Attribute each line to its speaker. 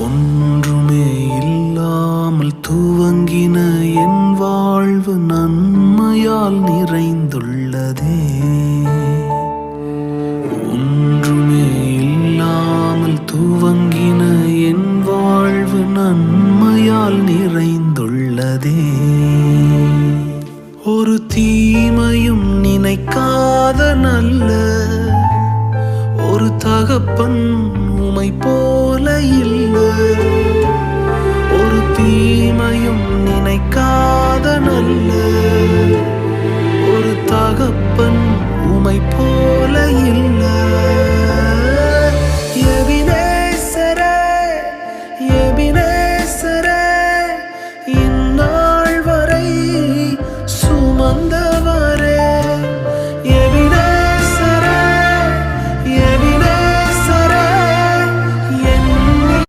Speaker 1: ஒன்றுமே இல்லாமல் துவங்கின என் வாழ்வு நன்மையால் நிறைந்துள்ளதே. ஒன்றுமே இல்லாமல் துவங்கின என் வாழ்வு நன்மையால் நிறைந்துள்ளதே. ஒரு தீமையும் நினைக்காத நல்ல ஒரு தகப்பன்